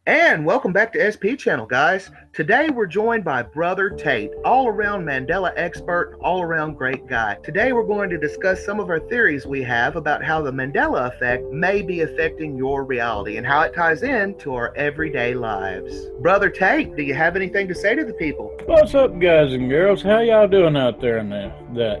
And welcome back to SP.Channel, guys. Today we're joined by Brother Tate, all-around Mandela expert, all-around great guy. Today we're going to discuss some of our theories we have about how the Mandela effect may be affecting your reality and how it ties in to our everyday lives. Brother Tate, do you have anything to say to the people? What's up, guys and girls? How y'all doing out there in the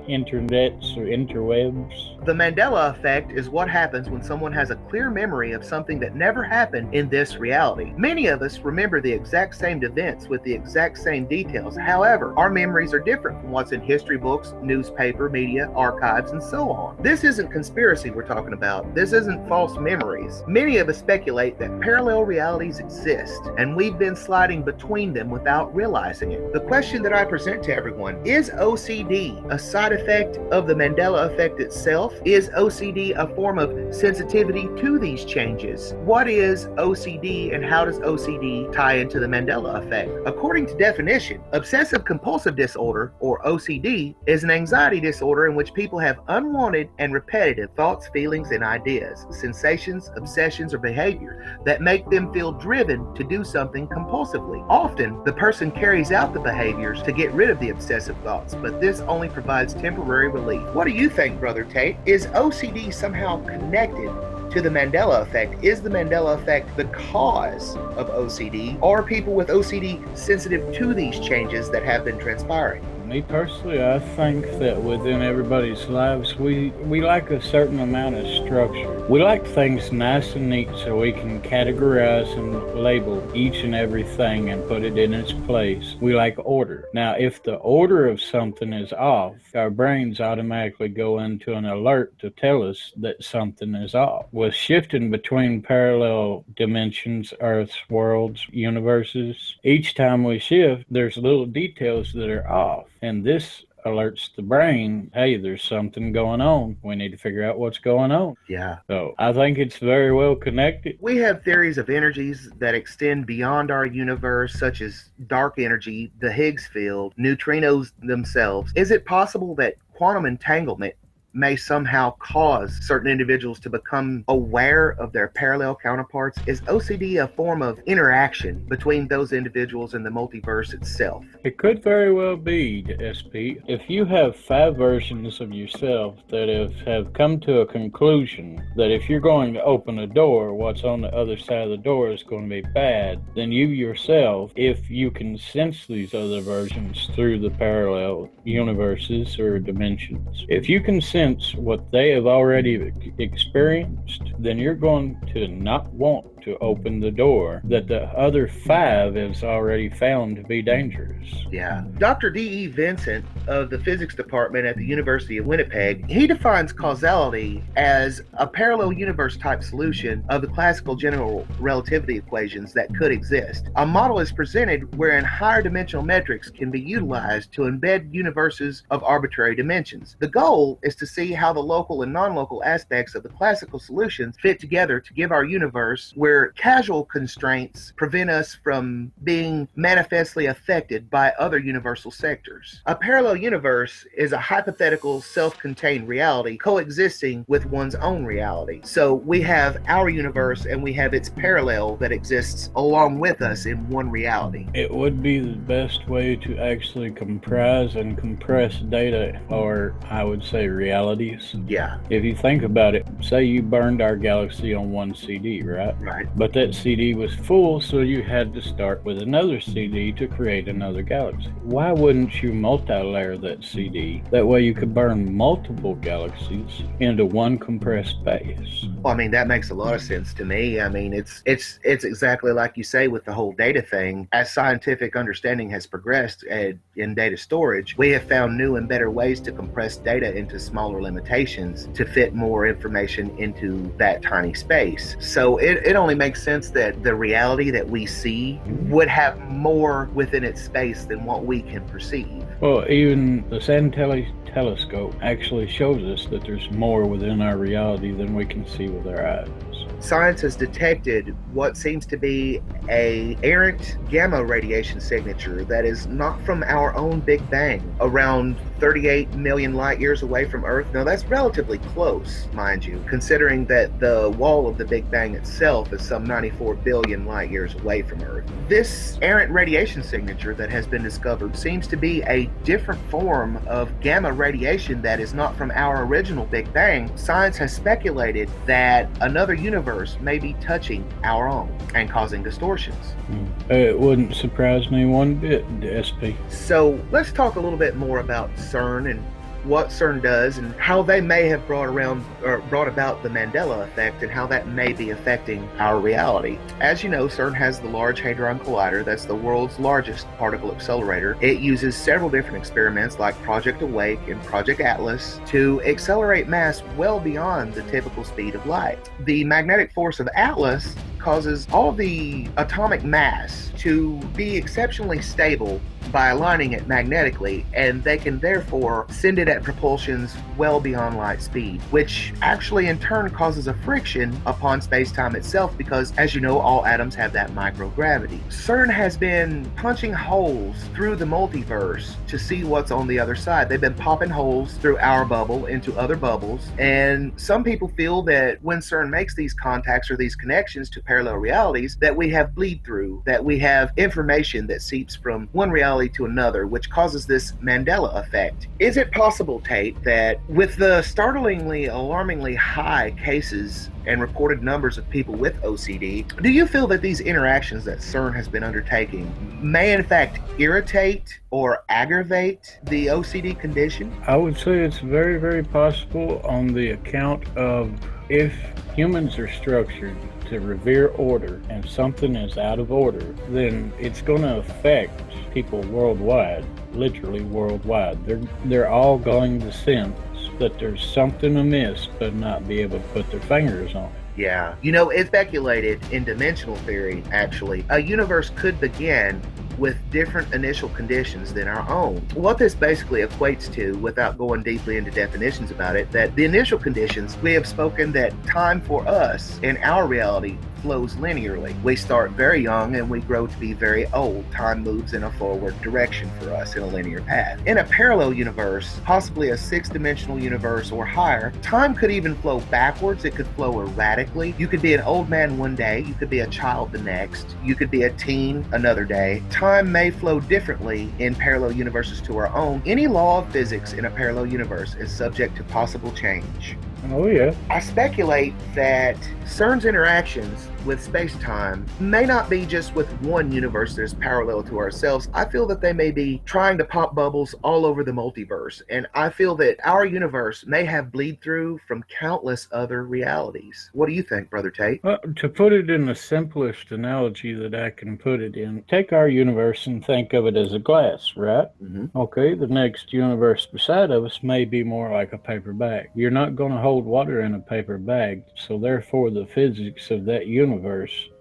internets or interwebs? The Mandela effect is what happens when someone has a clear memory of something that never happened in this reality. Many of us remember the exact same events with the exact same details. However, our memories are different from what's in history books, newspaper, media, archives, and so on. This isn't conspiracy we're talking about. This isn't false memories. Many of us speculate that parallel realities exist, and we've been sliding between them without realizing it. The question that I present to everyone, is OCD a side effect of the Mandela effect itself? Is OCD a form of sensitivity to these changes? What is OCD and how does OCD tie into the Mandela effect? According to definition, obsessive-compulsive disorder, or OCD, is an anxiety disorder in which people have unwanted and repetitive thoughts, feelings, and ideas, sensations, obsessions, or behavior that make them feel driven to do something compulsively. Often, the person carries out the behaviors to get rid of the obsessive thoughts, but this only provides temporary relief. What do you think, Brother Tate? Is OCD somehow connected to the Mandela effect? Is the Mandela effect the cause of OCD? Are people with OCD sensitive to these changes that have been transpiring? Me personally, I think that within everybody's lives, we like a certain amount of structure. We like things nice and neat so we can categorize and label each and everything and put it in its place. We like order. Now, if the order of something is off, our brains automatically go into an alert to tell us that something is off. With shifting between parallel dimensions, Earths, worlds, universes, each time we shift, there's little details that are off. And this alerts the brain, hey, there's something going on. We need to figure out what's going on. Yeah. So I think it's very well connected. We have theories of energies that extend beyond our universe, such as dark energy, the Higgs field, neutrinos themselves. Is it possible that quantum entanglement may somehow cause certain individuals to become aware of their parallel counterparts? Is OCD a form of interaction between those individuals and the multiverse itself? It could very well be, SP. If you have 5 versions of yourself that have come to a conclusion that if you're going to open a door, what's on the other side of the door is going to be bad, then you yourself, if you can sense these other versions through the parallel universes or dimensions, if you can sense what they have already experienced, then you're going to not want to open the door that the other 5 has already found to be dangerous. Yeah. Dr. D.E. Vincent of the physics department at the University of Winnipeg, he defines causality as a parallel universe type solution of the classical general relativity equations that could exist. A model is presented wherein higher dimensional metrics can be utilized to embed universes of arbitrary dimensions. The goal is to see how the local and non-local aspects of the classical solutions fit together to give our universe where casual constraints prevent us from being manifestly affected by other universal sectors. A parallel universe is a hypothetical self-contained reality coexisting with one's own reality. So we have our universe and we have its parallel that exists along with us in one reality. It would be the best way to actually comprise and compress data, or I would say realities. Yeah. If you think about it, say you burned our galaxy on one CD, right? Right. But that CD was full, so you had to start with another CD to create another galaxy. Why wouldn't you multi-layer that CD? That way you could burn multiple galaxies into one compressed space. Well, I mean, that makes a lot of sense to me. I mean, it's exactly like you say with the whole data thing. As scientific understanding has progressed in data storage, we have found new and better ways to compress data into smaller limitations to fit more information into that tiny space. So it only makes sense that the reality that we see would have more within its space than what we can perceive. Well, even the San telescope actually shows us that there's more within our reality than we can see with our eyes. Science has detected what seems to be a errant gamma radiation signature that is not from our own Big Bang, around 38 million light years away from Earth. Now that's relatively close, mind you, considering that the wall of the Big Bang itself is some 94 billion light years away from Earth. This errant radiation signature that has been discovered seems to be a different form of gamma radiation that is not from our original Big Bang. Science has speculated that another universe may be touching our own and causing distortions. It wouldn't surprise me one bit, SP. So let's talk a little bit more about Cern and what Cern does and how they may have brought about the Mandela effect and how that may be affecting our reality. As you know, Cern has the Large Hadron Collider. That's the world's largest particle accelerator. It uses several different experiments like Project Awake and Project Atlas to accelerate mass well beyond the typical speed of light. The magnetic force of Atlas causes all of the atomic mass to be exceptionally stable by aligning it magnetically, and they can therefore send it at propulsions well beyond light speed, which actually in turn causes a friction upon space-time itself because, as you know, all atoms have that microgravity. Cern has been punching holes through the multiverse to see what's on the other side. They've been popping holes through our bubble into other bubbles, and some people feel that when Cern makes these contacts or these connections to parallel realities, that we have bleed through, that we have information that seeps from one reality to another, which causes this Mandela effect. Is it possible, Tate, that with the startlingly, alarmingly high cases and reported numbers of people with OCD, do you feel that these interactions that Cern has been undertaking may in fact irritate or aggravate the OCD condition? I would say it's very, very possible on the account of if humans are structured to revere order and something is out of order, then it's going to affect people worldwide, literally worldwide. They're all going to sense that there's something amiss but not be able to put their fingers on it. Yeah. You know, it's speculated in dimensional theory, actually, a universe could begin with different initial conditions than our own. What this basically equates to, without going deeply into definitions about it, that the initial conditions, we have spoken that time for us in our reality flows linearly. We start very young and we grow to be very old. Time moves in a forward direction for us in a linear path. In a parallel universe, possibly a six-dimensional universe or higher, time could even flow backwards. It could flow erratically. You could be an old man one day, you could be a child the next, you could be a teen another day. Time may flow differently in parallel universes to our own. Any law of physics in a parallel universe is subject to possible change. Oh yeah. I speculate that Cern's interactions with space-time may not be just with one universe that is parallel to ourselves. I feel that they may be trying to pop bubbles all over the multiverse, and I feel that our universe may have bleed through from countless other realities. What do you think, Brother Tate? Well, to put it in the simplest analogy that I can put it in, take our universe and think of it as a glass, right? Mm-hmm. Okay, the next universe beside of us may be more like a paper bag. You're not going to hold water in a paper bag, so therefore the physics of that universe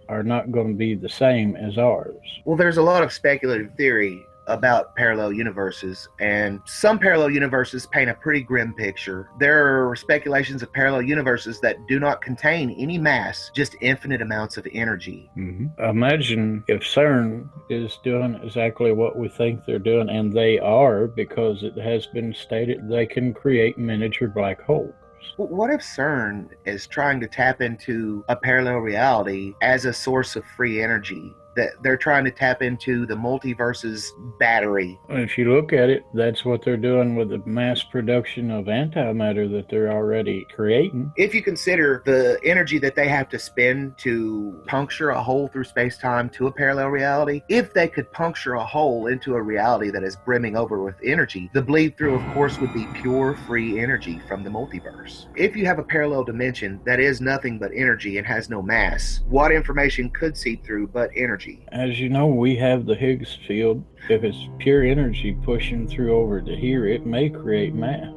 are not going to be the same as ours. Well, there's a lot of speculative theory about parallel universes, and some parallel universes paint a pretty grim picture. There are speculations of parallel universes that do not contain any mass, just infinite amounts of energy. Mm-hmm. Imagine if Cern is doing exactly what we think they're doing, and they are, because it has been stated they can create miniature black holes. What if Cern is trying to tap into a parallel reality as a source of free energy? That they're trying to tap into the multiverse's battery. If you look at it, that's what they're doing with the mass production of antimatter that they're already creating. If you consider the energy that they have to spend to puncture a hole through space-time to a parallel reality, if they could puncture a hole into a reality that is brimming over with energy, the bleed-through, of course, would be pure free energy from the multiverse. If you have a parallel dimension that is nothing but energy and has no mass, what information could seep through but energy? As you know, we have the Higgs field. If it's pure energy pushing through over to here, it may create mass.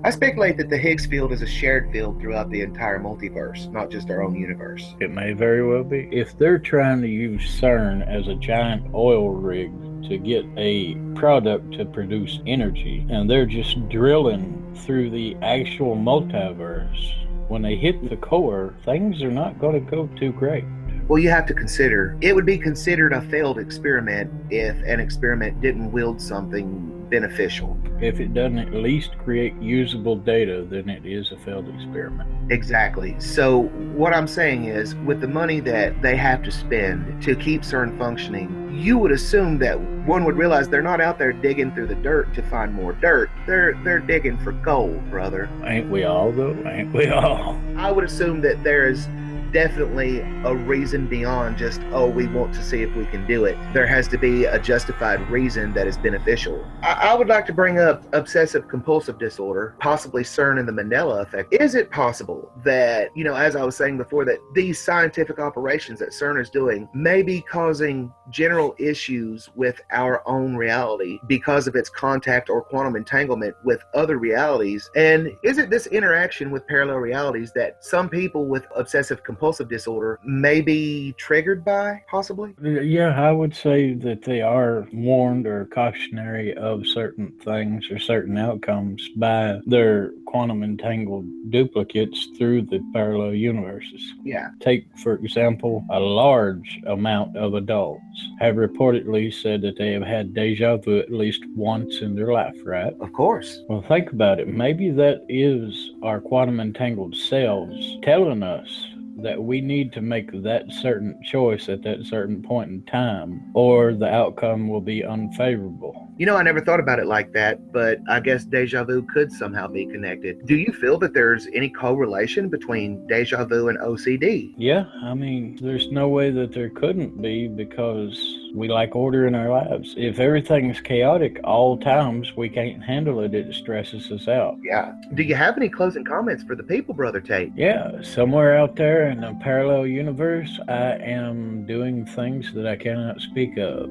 I speculate that the Higgs field is a shared field throughout the entire multiverse, not just our own universe. It may very well be. If they're trying to use Cern as a giant oil rig to get a product to produce energy, and they're just drilling through the actual multiverse, when they hit the core, things are not going to go too great. Well, you have to consider, it would be considered a failed experiment if an experiment didn't wield something beneficial. If it doesn't at least create usable data, then it is a failed experiment. Exactly. So what I'm saying is, with the money that they have to spend to keep Cern functioning, you would assume that one would realize they're not out there digging through the dirt to find more dirt. They're digging for gold, brother. Ain't we all, though? Ain't we all? I would assume that there is definitely a reason beyond just, oh, we want to see if we can do it. There has to be a justified reason that is beneficial. I would like to bring up obsessive-compulsive disorder, possibly Cern and the Mandela effect. Is it possible that, as I was saying before, that these scientific operations that Cern is doing may be causing general issues with our own reality because of its contact or quantum entanglement with other realities? And is it this interaction with parallel realities that some people with obsessive-compulsive disorder may be triggered by, possibly? Yeah, I would say that they are warned or cautionary of certain things or certain outcomes by their quantum entangled duplicates through the parallel universes. Yeah. Take, for example, a large amount of adults have reportedly said that they have had deja vu at least once in their life, right? Of course. Well, think about it. Maybe that is our quantum entangled selves telling us that we need to make that certain choice at that certain point in time, or the outcome will be unfavorable. I never thought about it like that, but I guess deja vu could somehow be connected. Do you feel that there's any correlation between deja vu and OCD? Yeah, I mean, there's no way that there couldn't be, because we like order in our lives. If everything's chaotic all times, we can't handle it. It stresses us out. Yeah. Do you have any closing comments for the people, Brother Tate? Yeah, somewhere out there in a parallel universe, I am doing things that I cannot speak of.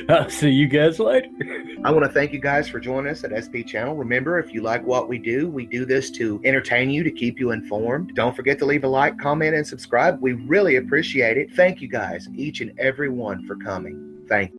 I'll see you guys later. I want to thank you guys for joining us at SP.Channel. Remember, if you like what we do this to entertain you, to keep you informed. Don't forget to leave a like, comment, and subscribe. We really appreciate it. Thank you guys, each and every one, for coming. Thank you.